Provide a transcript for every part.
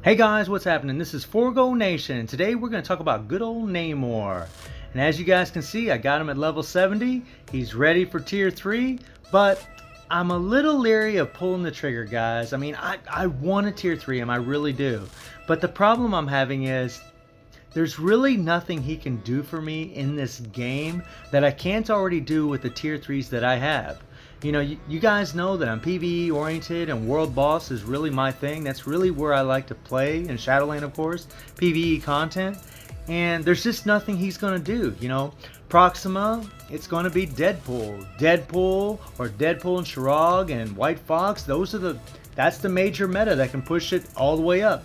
Hey guys, what's happening? This is Forgo Nation. Today we're going to talk about good old Namor. And as you guys can see, I got him at level 70. He's ready for tier 3, but I'm a little leery of pulling the trigger, guys. I mean, I want to tier 3 him, I really do. But the problem I'm having is there's really nothing he can do for me in this game that I can't already do with the tier 3s that I have. You know, you guys know that I'm PvE oriented and World Boss is really my thing. That's really where I like to play, in Shadowland of course, PvE content. And there's just nothing he's going to do, you know. Proxima, it's going to be Deadpool. Deadpool or Deadpool and Shirog and White Fox, that's the major meta that can push it all the way up.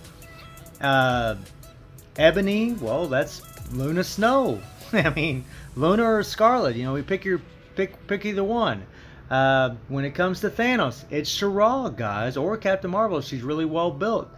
Ebony, well, that's Luna Snow. I mean, Luna or Scarlet, you know, we pick either one. When it comes to Thanos, it's Shirog, guys, or Captain Marvel. She's really well built.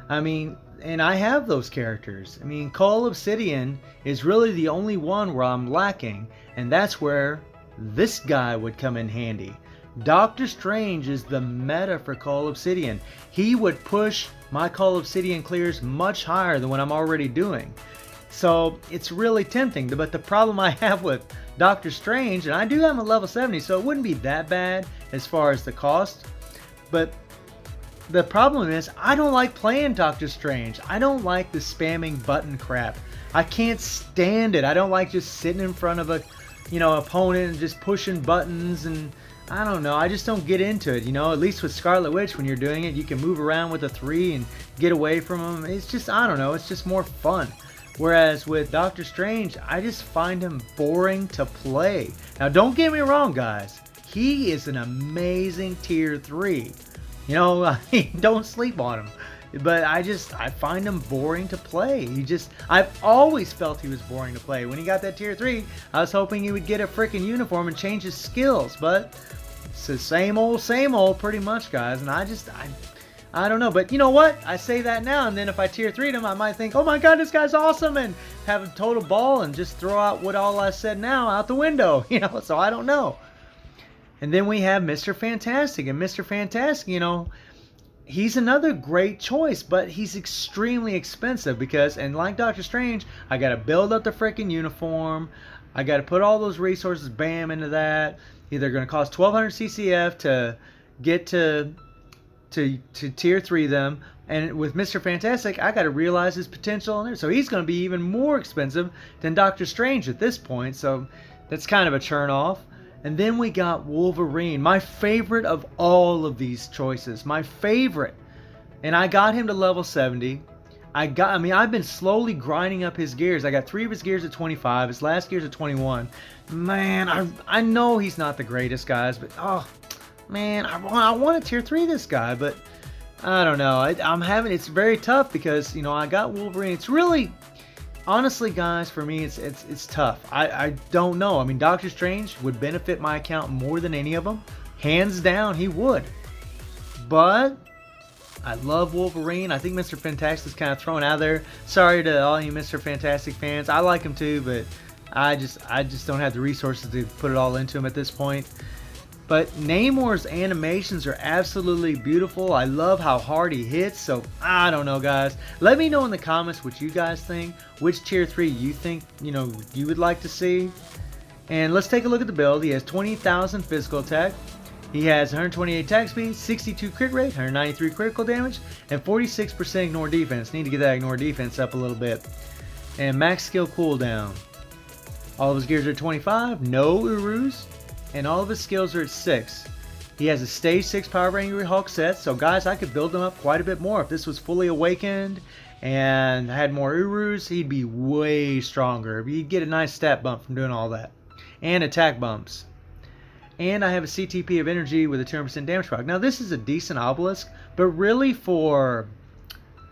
I mean, and I have those characters. I mean, Call Obsidian is really the only one where I'm lacking, and that's where this guy would come in handy. Doctor Strange is the meta for Call Obsidian. He would push my Call Obsidian clears much higher than what I'm already doing. So it's really tempting, but the problem I have with Doctor Strange, and I do have him at level 70, so it wouldn't be that bad as far as the cost, but the problem is I don't like playing Doctor Strange. I don't like the spamming button crap. I can't stand it. I don't like just sitting in front of a, you know, opponent and just pushing buttons, and I don't know, I just don't get into it, you know. At least with Scarlet Witch, when you're doing it, you can move around with a 3 and get away from them. It's just, I don't know, it's just more fun. Whereas with Doctor Strange, I just find him boring to play. Now don't get me wrong, guys, he is an amazing tier 3. You know, I mean, don't sleep on him. But I find him boring to play. I've always felt he was boring to play. When he got that tier 3, I was hoping he would get a freaking uniform and change his skills. But it's the same old pretty much, guys. And I don't know, but you know what? I say that now, and then if I tier 3'd him, I might think, oh my god, this guy's awesome, and have a total ball and just throw out what all I said now out the window, you know, so I don't know. And then we have Mr. Fantastic, and Mr. Fantastic, you know, he's another great choice, but he's extremely expensive because, and like Doctor Strange, I gotta build up the freaking uniform, I gotta put all those resources, bam, into that. Either gonna cost 1200 CCF to get to tier 3 them, and with Mr. Fantastic I got to realize his potential in there, so he's going to be even more expensive than Doctor Strange at this point, so that's kind of a turn off. And then we got Wolverine, my favorite of all of these choices, my favorite, and I got him to level 70. I mean, I've been slowly grinding up his gears. I got 3 of his gears at 25, his last gears at 21. Man, I know he's not the greatest, guys, but oh man, I want to tier 3 this guy, but I don't know. It's very tough because, you know, I got Wolverine. It's really, honestly, guys, for me, it's tough. I don't know. I mean, Doctor Strange would benefit my account more than any of them. Hands down, he would. But I love Wolverine. I think Mr. Fantastic is kind of thrown out there. Sorry to all you Mr. Fantastic fans. I like him too, but I just don't have the resources to put it all into him at this point. But Namor's animations are absolutely beautiful. I love how hard he hits. So I don't know, guys. Let me know in the comments what you guys think. Which tier 3 you think, you know, you would like to see. And let's take a look at the build. He has 20,000 physical attack. He has 128 attack speed, 62 crit rate, 193 critical damage, and 46% ignore defense. Need to get that ignore defense up a little bit. And max skill cooldown. All of his gears are 25. No Urus. And all of his skills are at 6. He has a stage 6 Power Angry Hulk set, so guys, I could build him up quite a bit more. If this was fully awakened and had more Urus, he'd be way stronger. He'd get a nice stat bump from doing all that. And attack bumps. And I have a CTP of energy with a 10% damage proc. Now this is a decent obelisk, but really for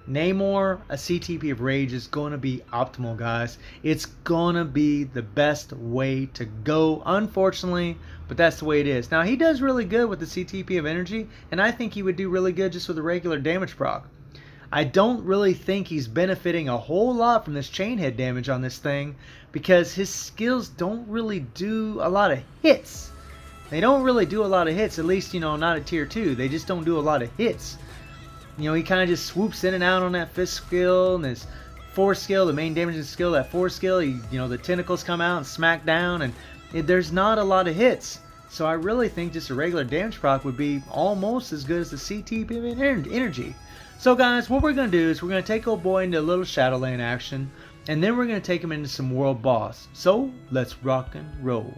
Namor, a CTP of Rage is going to be optimal, guys. It's going to be the best way to go, unfortunately, but that's the way it is. Now, he does really good with the CTP of Energy, and I think he would do really good just with a regular damage proc. I don't really think he's benefiting a whole lot from this chain head damage on this thing because his skills don't really do a lot of hits. They don't really do a lot of hits, at least, you know, not at tier 2. They just don't do a lot of hits. you know, he kind of just swoops in and out on that 5th skill and his 4th skill, the main damaging skill, that 4th skill, you know, the tentacles come out and smack down, and there's not a lot of hits. So I really think just a regular damage proc would be almost as good as the CT energy. So guys, what we're going to do is we're going to take old boy into a little Shadowland action, and then we're going to take him into some world boss. So let's rock and roll.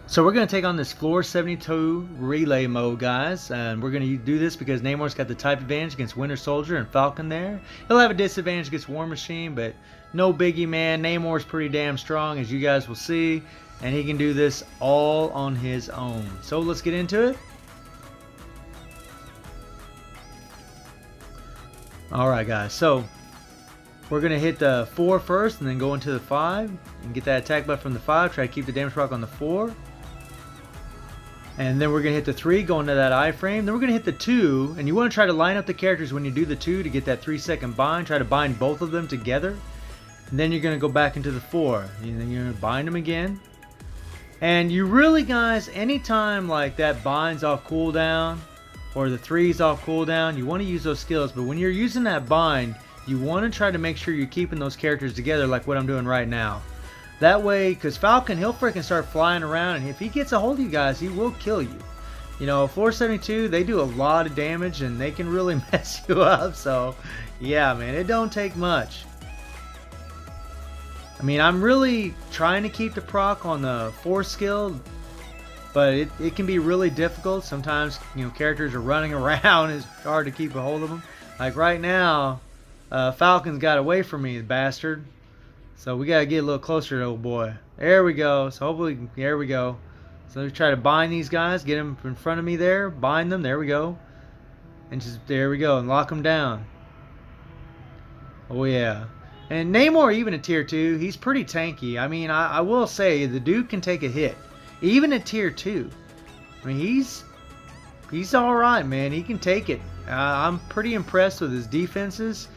So we're going to take on this floor 72 relay mode, guys, and we're going to do this because Namor's got the type advantage against Winter Soldier and Falcon there. He'll have a disadvantage against War Machine, but no biggie, man. Namor's pretty damn strong, as you guys will see, and he can do this all on his own. So let's get into it. Alright guys, so we're going to hit the 4 first and then go into the 5 and get that attack buff from the 5, try to keep the damage proc on the 4. And then we're going to hit the 3, go into that iframe. Then we're going to hit the 2, and you want to try to line up the characters when you do the 2 to get that 3-second bind. Try to bind both of them together. And then you're going to go back into the 4. And then you're going to bind them again. And you really, guys, anytime like that bind's off cooldown or the 3's off cooldown, you want to use those skills. But when you're using that bind, you want to try to make sure you're keeping those characters together like what I'm doing right now. That way, because Falcon, he'll freaking start flying around, and if he gets a hold of you guys, he will kill you. You know, floor 72, they do a lot of damage, and they can really mess you up. So, yeah, man, it don't take much. I mean, I'm really trying to keep the proc on the 4 skill, but it can be really difficult. Sometimes, you know, characters are running around. It's hard to keep a hold of them. Like right now, Falcon's got away from me, the bastard. So we gotta get a little closer to old boy. There we go. So hopefully, there we go. So we try to bind these guys, get them in front of me there, bind them. There we go, and just there we go, and lock them down. Oh yeah. And Namor, even at tier 2, he's pretty tanky. I mean, I will say the dude can take a hit, even at tier 2. I mean, he's all right, man. He can take it. I'm pretty impressed with his defenses.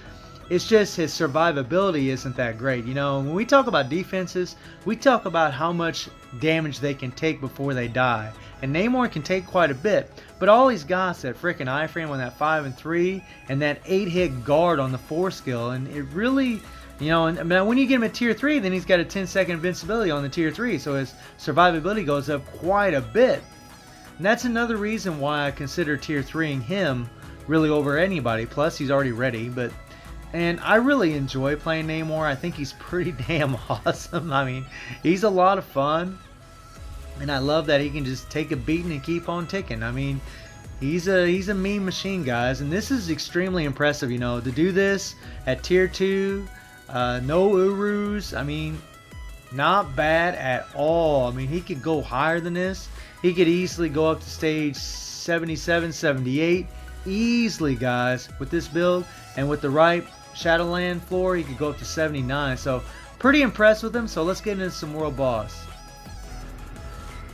It's just his survivability isn't that great. You know, when we talk about defenses, we talk about how much damage they can take before they die. And Namor can take quite a bit. But all he's got is that freaking iframe on that 5 and 3 and that 8-hit guard on the 4 skill. And it really, you know, and when you get him at tier 3, then he's got a 10-second invincibility on the tier 3. So his survivability goes up quite a bit. And that's another reason why I consider tier 3ing him really over anybody. Plus, he's already ready, and I really enjoy playing Namor. I think he's pretty damn awesome. I mean, he's a lot of fun. And I love that he can just take a beating and keep on ticking. I mean, he's a mean machine, guys. And this is extremely impressive, you know, to do this at tier 2. No Urus. I mean, not bad at all. I mean, he could go higher than this. He could easily go up to stage 77, 78. Easily, guys, with this build. And with the right Shadowland floor, he could go up to 79. So, pretty impressed with him. So, let's get into some world boss.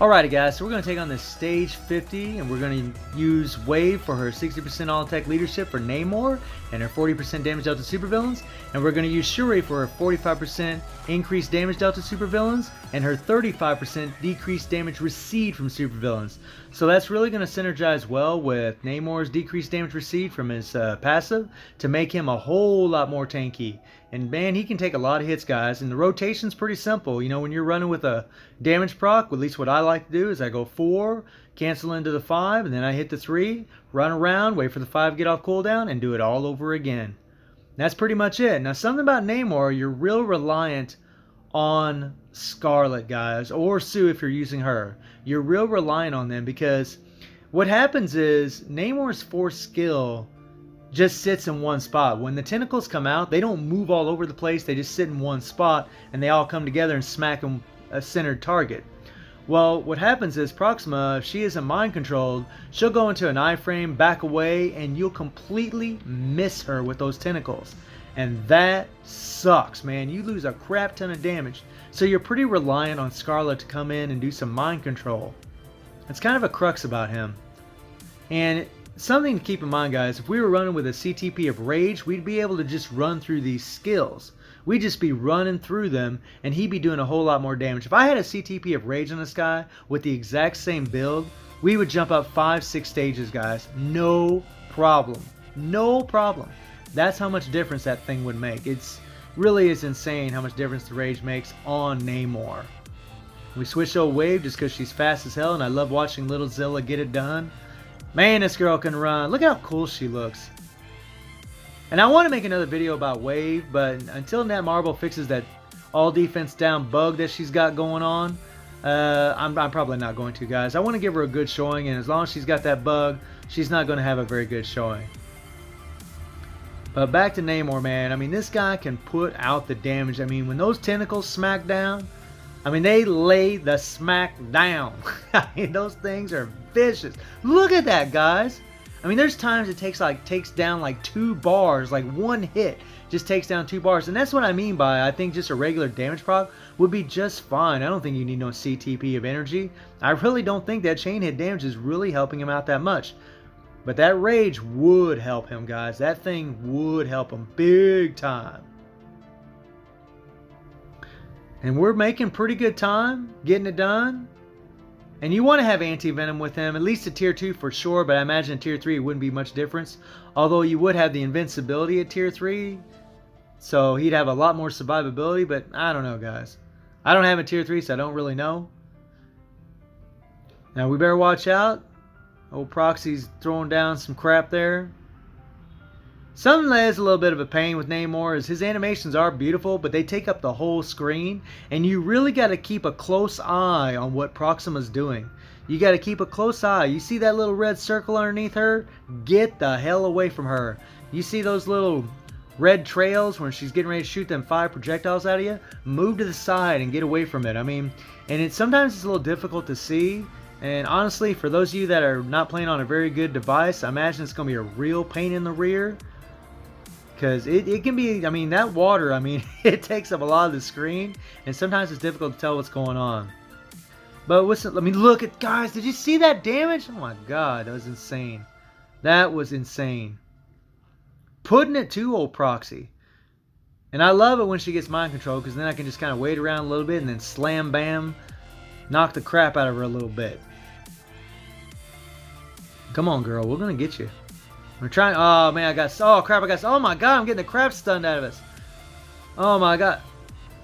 Alrighty guys, so we're going to take on this stage 50, and we're going to use Wave for her 60% all-attack leadership for Namor, and her 40% damage delta supervillains, and we're going to use Shuri for her 45% increased damage delta supervillains, and her 35% decreased damage received from supervillains. So that's really going to synergize well with Namor's decreased damage received from his passive to make him a whole lot more tanky. And man, he can take a lot of hits, guys. And the rotation's pretty simple. You know, when you're running with a damage proc, at least what I like to do is I go 4, cancel into the 5, and then I hit the 3, run around, wait for the 5 to get off cooldown, and do it all over again. That's pretty much it. Now, something about Namor, you're real reliant on Scarlet, guys, or Sue if you're using her. You're real reliant on them because what happens is Namor's 4th skill just sits in one spot. When the tentacles come out, they don't move all over the place. They just sit in one spot, and they all come together and smack a centered target. Well, what happens is Proxima, if she isn't mind controlled, she'll go into an iframe, back away, and you'll completely miss her with those tentacles. And that sucks, man. You lose a crap ton of damage. So you're pretty reliant on Scarlet to come in and do some mind control. It's kind of a crux about him. And something to keep in mind, guys, if we were running with a CTP of Rage, we'd be able to just run through these skills. We'd just be running through them, and he'd be doing a whole lot more damage. If I had a CTP of Rage on this guy with the exact same build, we would jump up 5-6 stages, guys. No problem. No problem. That's how much difference that thing would make. It's really is insane how much difference the rage makes on Namor. We switched to a Wave just because she's fast as hell, and I love watching little Zilla get it done. Man, this girl can run. Look how cool she looks. And I want to make another video about Wave, but until Netmarble fixes that all defense down bug that she's got going on, I'm probably not going to, guys. I want to give her a good showing, and as long as she's got that bug, she's not going to have a very good showing. But back to Namor, man. I mean, this guy can put out the damage. I mean, when those tentacles smack down, I mean, they lay the smack down. I mean, those things are vicious. Look at that, guys. I mean, there's times it takes down like 2 bars, like one hit just takes down 2 bars. And that's what I mean by, I think just a regular damage proc would be just fine. I don't think you need no CTP of energy. I really don't think that chain hit damage is really helping him out that much. But that rage would help him, guys. That thing would help him big time. And we're making pretty good time getting it done. And you want to have anti-venom with him, at least at tier 2 for sure, but I imagine at tier 3 it wouldn't be much difference. Although you would have the invincibility at tier 3, so he'd have a lot more survivability, but I don't know, guys. I don't have a tier 3, so I don't really know. Now we better watch out. Old Proxy's throwing down some crap there. Something that is a little bit of a pain with Namor is his animations are beautiful, but they take up the whole screen, and you really got to keep a close eye on what Proxima's doing. You got to keep a close eye. You see that little red circle underneath her? Get the hell away from her. You see those little red trails when she's getting ready to shoot them 5 projectiles out of you? Move to the side and get away from it. I mean, and sometimes it's a little difficult to see. And honestly, for those of you that are not playing on a very good device, I imagine it's going to be a real pain in the rear. Because it can be, I mean, that water, I mean, it takes up a lot of the screen. And sometimes it's difficult to tell what's going on. But listen, let me look at, guys, did you see that damage? Oh my god, that was insane. That was insane. Putting it to old Proxy. And I love it when she gets mind control, because then I can just kind of wait around a little bit and then slam bam, knock the crap out of her a little bit. Come on, girl, we're going to get you. We're trying. Oh man, oh crap, oh my god, I'm getting the crap stunned out of us. Oh my god.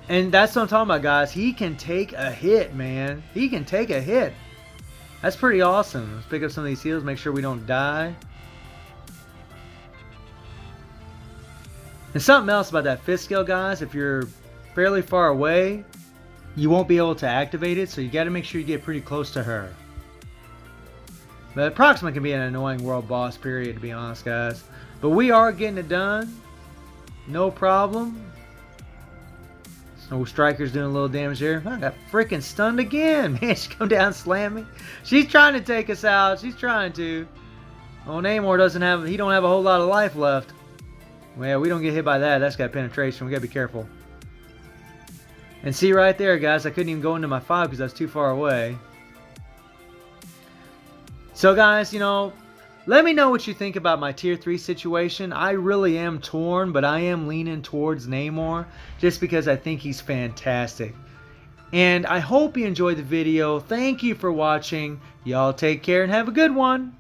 And that's what I'm talking about, guys. He can take a hit, man. He can take a hit. That's pretty awesome. Let's pick up some of these heals, make sure we don't die. And something else about that fifth skill, guys, if you're fairly far away, you won't be able to activate it, so you got to make sure you get pretty close to her. But Proxima can be an annoying world boss, period, to be honest, guys. But we are getting it done. No problem. So Striker's doing a little damage here. I got freaking stunned again. Man, she come down and slam me. She's trying to take us out. She's trying to. Oh, Namor doesn't have, he don't have a whole lot of life left. Well, we don't get hit by that. That's got penetration. We got to be careful. And see right there, guys, I couldn't even go into my 5 because I was too far away. So guys, you know, let me know what you think about my tier 3 situation. I really am torn, but I am leaning towards Namor just because I think he's fantastic. And I hope you enjoyed the video. Thank you for watching. Y'all take care and have a good one.